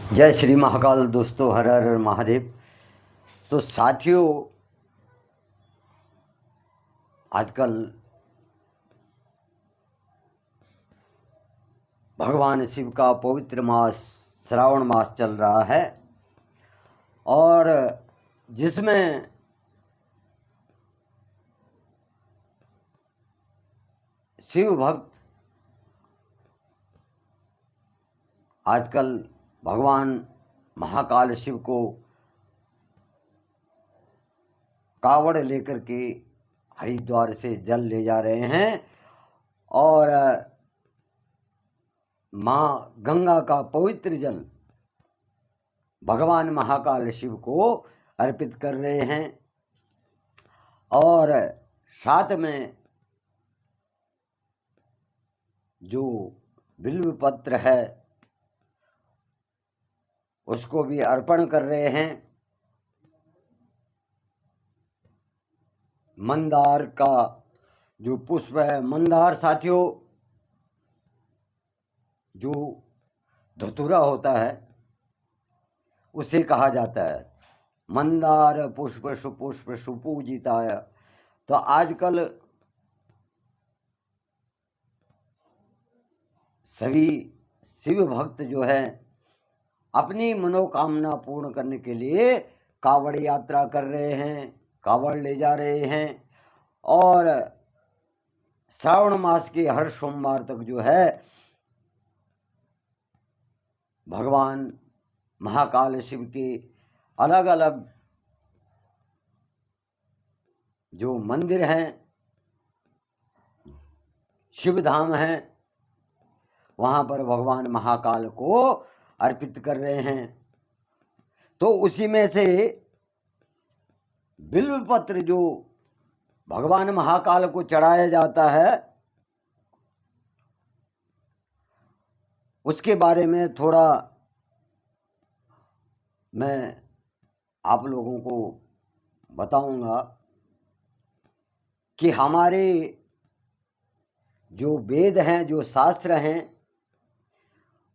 जय श्री महाकाल दोस्तों, हर हर महादेव। तो साथियों, आजकल भगवान शिव का पवित्र मास श्रावण मास चल रहा है और जिसमें शिव भक्त आजकल भगवान महाकाल शिव को कावड़ लेकर के हरिद्वार से जल ले जा रहे हैं और माँ गंगा का पवित्र जल भगवान महाकाल शिव को अर्पित कर रहे हैं और साथ में जो बिल्व पत्र है उसको भी अर्पण कर रहे हैं। मंदार का जो पुष्प है, मंदार साथियों जो धतूरा होता है उसे कहा जाता है मंदार पुष्प सुपुष्प सुपूजिताय। तो आजकल सभी शिव भक्त जो है अपनी मनोकामना पूर्ण करने के लिए कावड़ यात्रा कर रहे हैं, कावड़ ले जा रहे हैं और श्रावण मास के हर सोमवार तक जो है भगवान महाकाल शिव के अलग अलग जो मंदिर हैं, शिव धाम हैं, वहाँ पर भगवान महाकाल को अर्पित कर रहे हैं। तो उसी में से बिल्व पत्र जो भगवान महाकाल को चढ़ाया जाता है उसके बारे में थोड़ा मैं आप लोगों को बताऊंगा कि हमारे जो वेद हैं, जो शास्त्र हैं,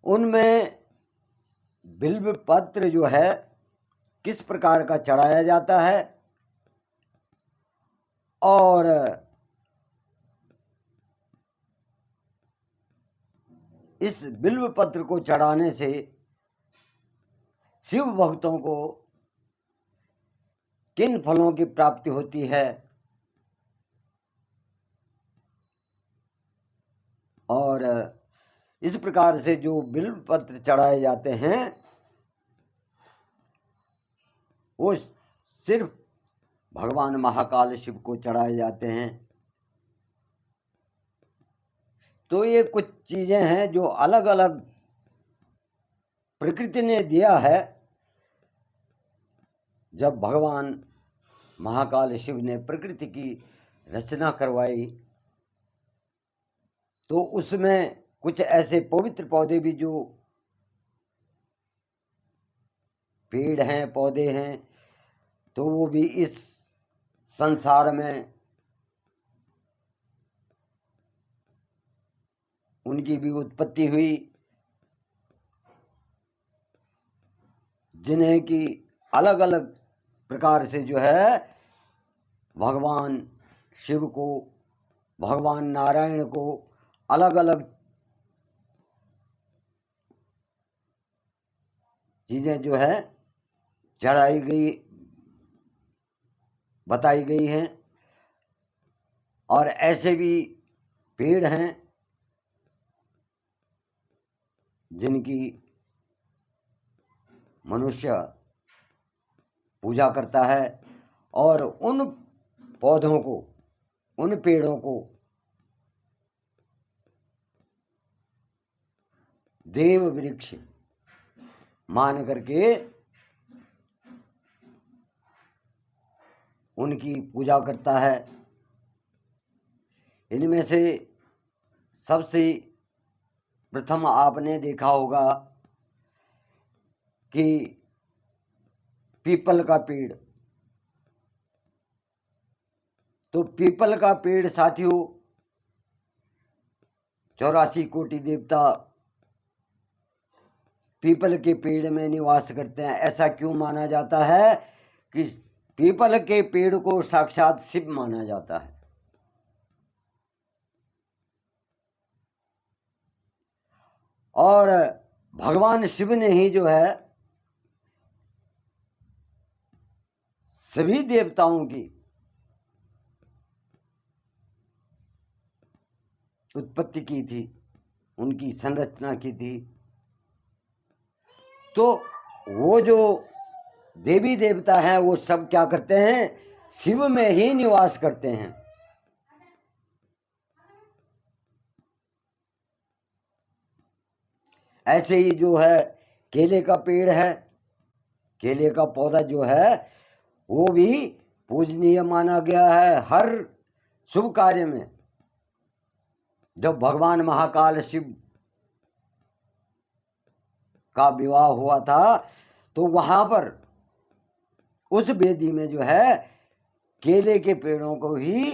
उनमें बिल्व पत्र जो है किस प्रकार का चढ़ाया जाता है और इस बिल्व पत्र को चढ़ाने से शिव भक्तों को किन फलों की प्राप्ति होती है और इस प्रकार से जो बिल्व पत्र चढ़ाए जाते हैं वो सिर्फ भगवान महाकाल शिव को चढ़ाए जाते हैं। तो ये कुछ चीजें हैं जो अलग अलग प्रकृति ने दिया है। जब भगवान महाकाल शिव ने प्रकृति की रचना करवाई तो उसमें कुछ ऐसे पवित्र पौधे भी जो पेड़ हैं, पौधे हैं, तो वो भी इस संसार में उनकी भी उत्पत्ति हुई, जिन्हें की अलग अलग प्रकार से जो है भगवान शिव को, भगवान नारायण को अलग अलग चीजें जो है चढ़ाई गई, बताई गई हैं। और ऐसे भी पेड़ हैं जिनकी मनुष्य पूजा करता है और उन पौधों को, उन पेड़ों को देव वृक्ष मान करके उनकी पूजा करता है। इनमें से सबसे प्रथम आपने देखा होगा कि पीपल का पेड़। तो पीपल का पेड़ साथियों 84 कोटि देवता पीपल के पेड़ में निवास करते हैं। ऐसा क्यों माना जाता है कि पीपल के पेड़ को साक्षात शिव माना जाता है। और भगवान शिव ने ही जो है सभी देवताओं की उत्पत्ति की थी, उनकी संरचना की थी। तो वो जो देवी देवता हैं वो सब क्या करते हैं, शिव में ही निवास करते हैं। ऐसे ही जो है केले का पेड़ है, केले का पौधा जो है वो भी पूजनीय माना गया है। हर शुभ कार्य में जब भगवान महाकाल शिव का विवाह हुआ था तो वहां पर उस वेदी में जो है केले के पेड़ों को ही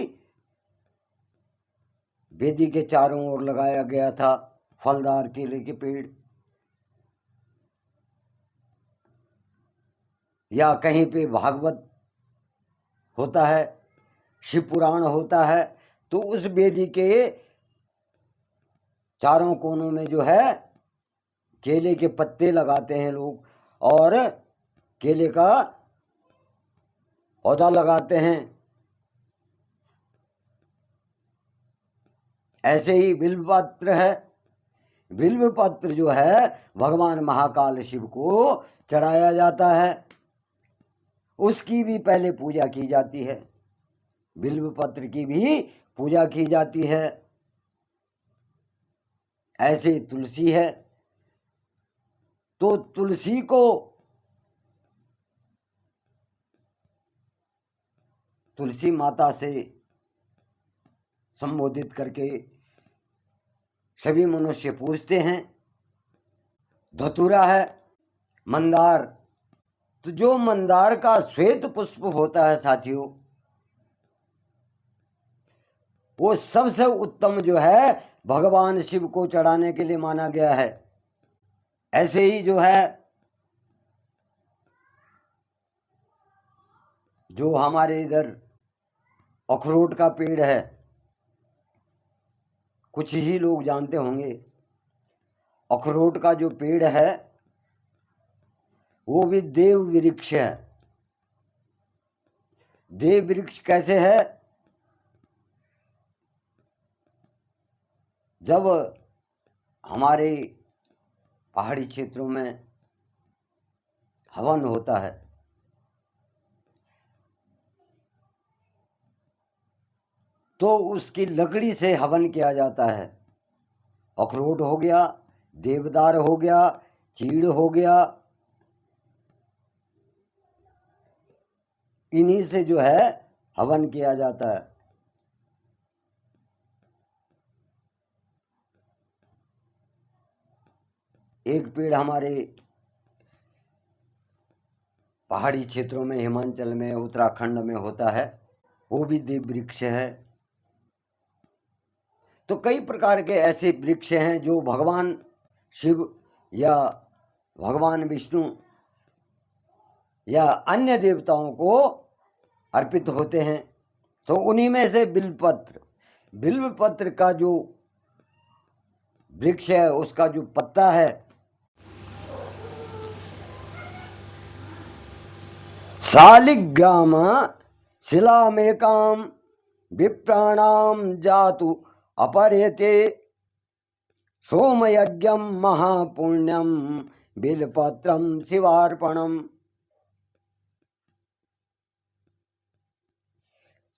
वेदी के चारों ओर लगाया गया था, फलदार केले के पेड़। या कहीं पे भागवत होता है, शिव पुराण होता है, तो उस वेदी के चारों कोनों में जो है केले के पत्ते लगाते हैं लोग, और केले का पौधा लगाते हैं। ऐसे ही बिल्व पत्र है, बिल्व पत्र जो है भगवान महाकाल शिव को चढ़ाया जाता है, उसकी भी पहले पूजा की जाती है, बिल्व पत्र की भी पूजा की जाती है। ऐसे तुलसी है, तो तुलसी को तुलसी माता से संबोधित करके सभी मनुष्य पूजते हैं। धतूरा है, मंदार, तो जो मंदार का श्वेत पुष्प होता है साथियों, वो सबसे उत्तम जो है भगवान शिव को चढ़ाने के लिए माना गया है। ऐसे ही जो है जो हमारे इधर अखरोट का पेड़ है, कुछ ही लोग जानते होंगे। अखरोट का जो पेड़ है वो भी देव वृक्ष है। देव वृक्ष कैसे है, जब हमारे पहाड़ी क्षेत्रों में हवन होता है तो उसकी लकड़ी से हवन किया जाता है। अखरोट हो गया, देवदार हो गया, चीड़ हो गया, इन्हीं से जो है हवन किया जाता है। एक पेड़ हमारे पहाड़ी क्षेत्रों में, हिमाचल में, उत्तराखंड में होता है, वो भी देव वृक्ष है। तो कई प्रकार के ऐसे वृक्ष हैं जो भगवान शिव या भगवान विष्णु या अन्य देवताओं को अर्पित होते हैं। तो उन्हीं में से बिल्वपत्र, बिल्वपत्र का जो वृक्ष है उसका जो पत्ता है, शालिग्राम शिलामेकाम विप्राणाम जातु अपरेते सोमयज्ञम महापुण्यम बिल्वपत्रम शिवार्पणम।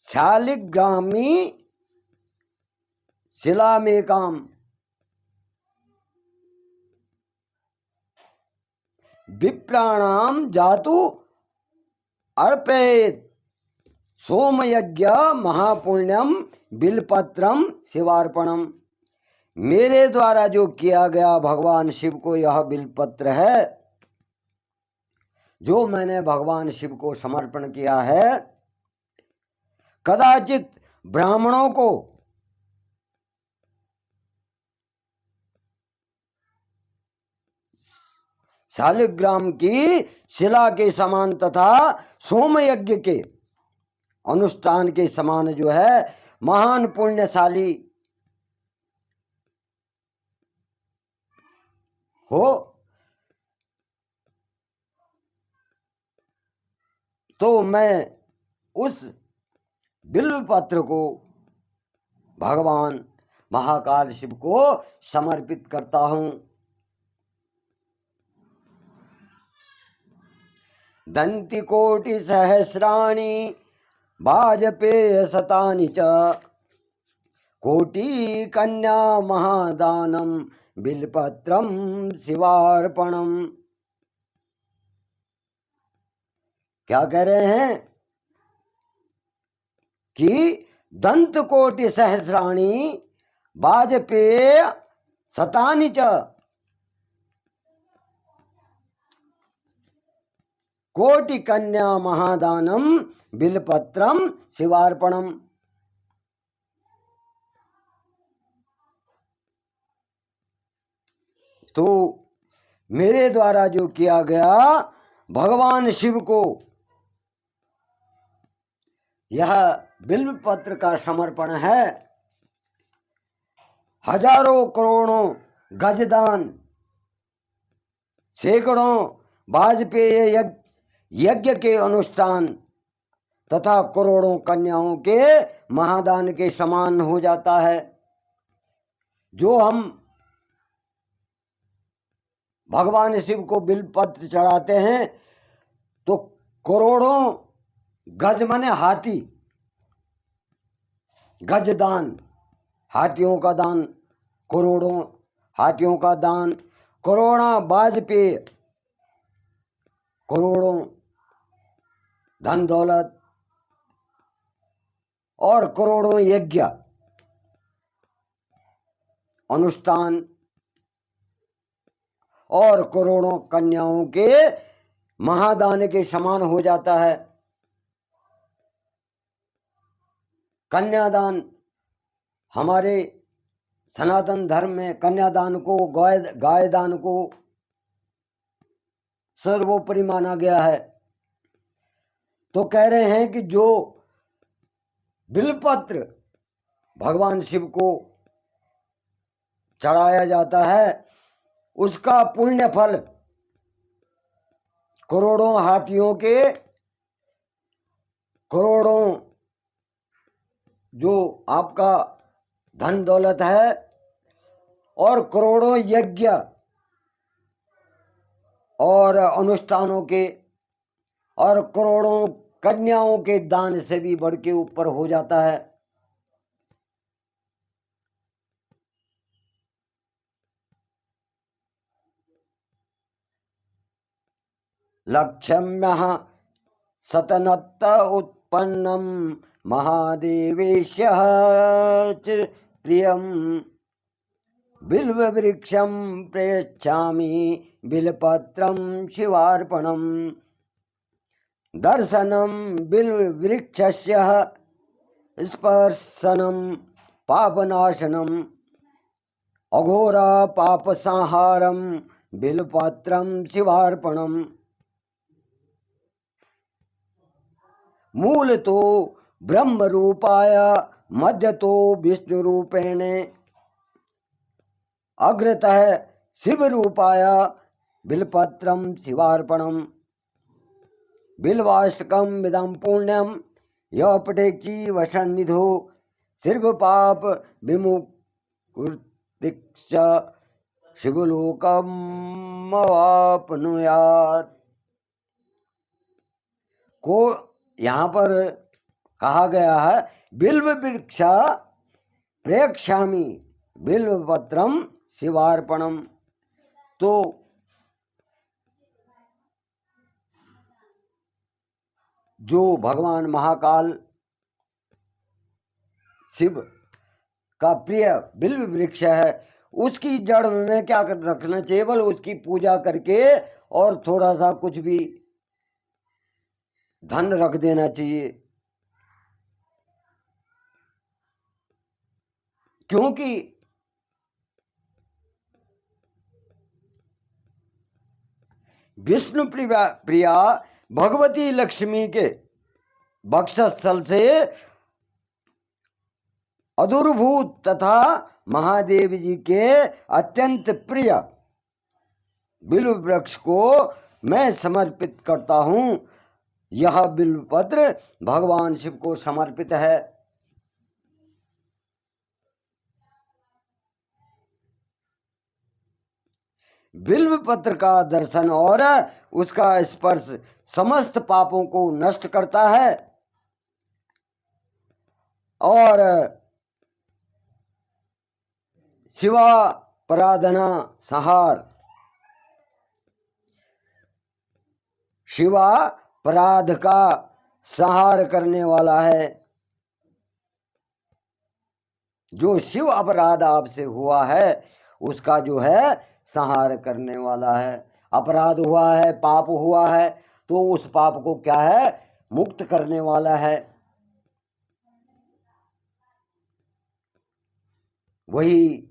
शालिग्रामी शिलामेकाम विप्राणाम जातु अर्पयेत सोमयज्ञ महापुण्यम बिल्वपत्रम शिवार्पणम। मेरे द्वारा जो किया गया भगवान शिव को यह बिल्वपत्र है, जो मैंने भगवान शिव को समर्पण किया है। कदाचित ब्राह्मणों को शालिग्राम की शिला के समान तथा सोम यज्ञ के अनुष्ठान के समान जो है महान पुण्यशाली हो, तो मैं उस बिल्व पत्र को भगवान महाकाल शिव को समर्पित करता हूं। दंति कोटि सहस्राणि वाजपेय शतानि च कोटि कन्या महादानम बिल्पत्रम शिवार्पणम। क्या कह रहे हैं कि दंत कोटि सहस्राणि वाजपेय शतानि च कोटि कन्या महादानम बिल्पत्रम शिवार्पणम। तो मेरे द्वारा जो किया गया भगवान शिव को यह बिल्व पत्र का समर्पण है। हजारों करोड़ों गजदान, सैकड़ों वाजपेय यज्ञ के अनुष्ठान तथा करोड़ों कन्याओं के महादान के समान हो जाता है। जो हम भगवान शिव को बिल्वपत्र चढ़ाते हैं तो करोड़ों गज माने हाथी, गजदान, हाथियों का दान, करोड़ों हाथियों का दान, करोड़ों वाजपेय, करोड़ों धन दौलत और करोड़ों यज्ञ अनुष्ठान और करोड़ों कन्याओं के महादान के समान हो जाता है। कन्यादान हमारे सनातन धर्म में कन्यादान को, गाय दान को सर्वोपरि माना गया है। तो कह रहे हैं कि जो बिल्वपत्र भगवान शिव को चढ़ाया जाता है उसका पुण्य फल करोड़ों हाथियों के, करोड़ों जो आपका धन दौलत है और करोड़ों यज्ञ और अनुष्ठानों के और करोड़ों कन्याओं के दान से भी बढ़ के ऊपर हो जाता है। लक्ष्म्यः सतनत्त उत्पन्नम महादेवेश्यः प्रियम बिल्व वृक्षम प्रयच्छामि बिल्वपत्रम शिवार्पणम। दर्शनम बिल्व वृक्षस्य स्पर्शनम पापनाशनम अघोरा पाप संहारम बिल्वपत्रम शिवार्पणम। मूल तो ब्रह्म रूपाय मध्य तो विष्णु रूपेण अग्रतः शिव रूपाय बिल्वपत्रम शिवार्पणम। बिल्वाष्टकम विदम पुण्यम य पठेक्षि वसन्निधो सर्व पाप विमुक्तिश्च शिवलोकम अवाप्नुयात्। को यहाँ पर कहा गया है बिल्व वृक्ष प्रेक्षामि बिल्वपत्रम शिवार्पणम। तो जो भगवान महाकाल शिव का प्रिय बिल्व वृक्ष है उसकी जड़ में क्या रखना चाहिए? केवल उसकी पूजा करके और थोड़ा सा कुछ भी धन रख देना चाहिए, क्योंकि विष्णु प्रिया भगवती लक्ष्मी के वक्षस्थल से अदूरभूत तथा महादेव जी के अत्यंत प्रिय बिल्व वृक्ष को मैं समर्पित करता हूँ। यह बिल्व पत्र भगवान शिव को समर्पित है। बिल्व पत्र का दर्शन और उसका स्पर्श समस्त पापों को नष्ट करता है और शिवापराधना संहार शिवापराध का संहार करने वाला है। जो शिव अपराध आपसे हुआ है उसका जो है संहार करने वाला है। अपराध हुआ है, पाप हुआ है, तो उस पाप को क्या है, मुक्त करने वाला है। वही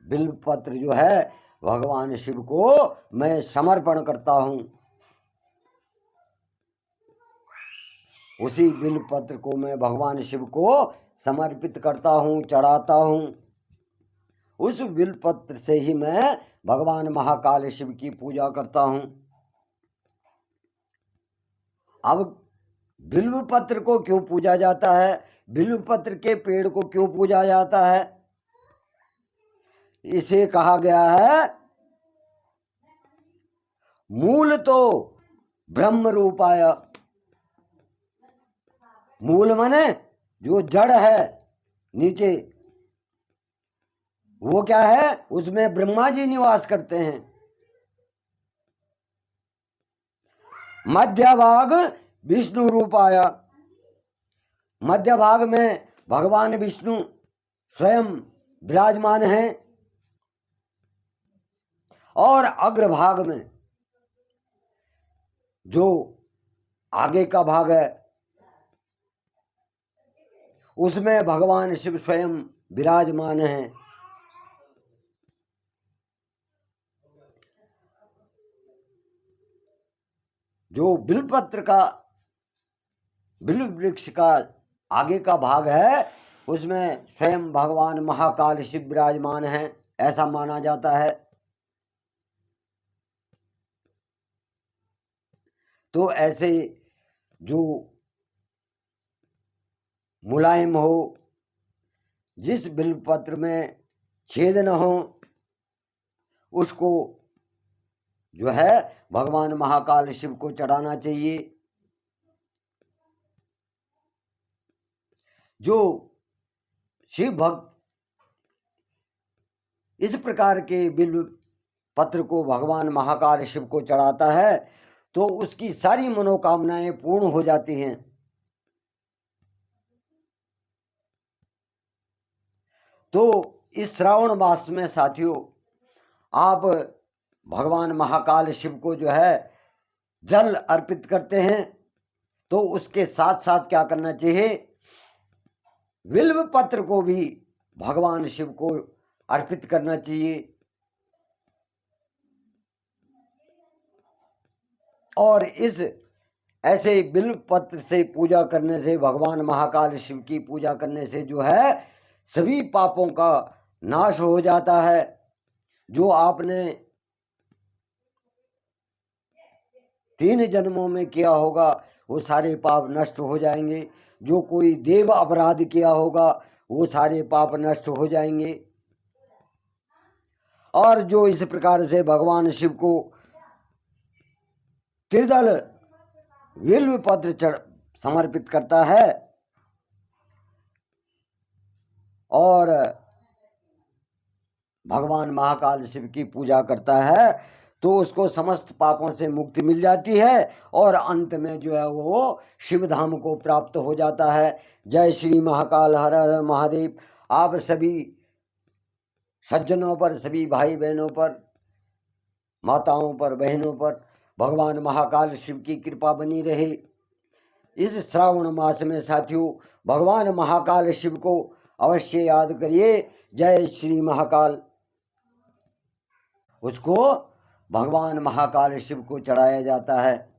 बिल्व पत्र जो है भगवान शिव को मैं समर्पण करता हूं। उसी बिल्व पत्र को मैं भगवान शिव को समर्पित करता हूं, चढ़ाता हूं। उस बिल्व पत्र से ही मैं भगवान महाकाल शिव की पूजा करता हूं। अब बिल्व पत्र को क्यों पूजा जाता है, बिल्व पत्र के पेड़ को क्यों पूजा जाता है? इसे कहा गया है मूल तो ब्रह्म रूपाय। मूल माने जो जड़ है नीचे, वो क्या है, उसमें ब्रह्मा जी निवास करते हैं। मध्य भाग विष्णु रूपाय, मध्य भाग में भगवान विष्णु स्वयं विराजमान हैं और अग्रभाग में जो आगे का भाग है उसमें भगवान शिव स्वयं विराजमान हैं। जो बिल्वपत्र का, बिल्व वृक्ष का आगे का भाग है उसमें स्वयं भगवान महाकाल शिव विराजमान हैं, ऐसा माना जाता है। तो ऐसे जो मुलायम हो, जिस बिल्वपत्र में छेद न हो, उसको जो है भगवान महाकाल शिव को चढ़ाना चाहिए। जो शिव भक्त इस प्रकार के बिल्व पत्र को भगवान महाकाल शिव को चढ़ाता है तो उसकी सारी मनोकामनाएं पूर्ण हो जाती हैं। तो इस श्रावण मास में साथियों आप भगवान महाकाल शिव को जो है जल अर्पित करते हैं तो उसके साथ साथ क्या करना चाहिए, बिल्व पत्र को भी भगवान शिव को अर्पित करना चाहिए। और इस ऐसे बिल्व पत्र से पूजा करने से, भगवान महाकाल शिव की पूजा करने से जो है सभी पापों का नाश हो जाता है। जो आपने 3 जन्मों में किया होगा वो सारे पाप नष्ट हो जाएंगे। जो कोई देव अपराध किया होगा वो सारे पाप नष्ट हो जाएंगे। और जो इस प्रकार से भगवान शिव को त्रिदल बिल्व पत्र समर्पित करता है और भगवान महाकाल शिव की पूजा करता है तो उसको समस्त पापों से मुक्ति मिल जाती है और अंत में जो है वो शिव धाम को प्राप्त हो जाता है। जय श्री महाकाल, हर हर महादेव। आप सभी सज्जनों पर, सभी भाई बहनों पर, माताओं पर, बहनों पर भगवान महाकाल शिव की कृपा बनी रहे। इस श्रावण मास में साथियों भगवान महाकाल शिव को अवश्य याद करिए। जय श्री महाकाल। उसको भगवान महाकाल शिव को चढ़ाया जाता है।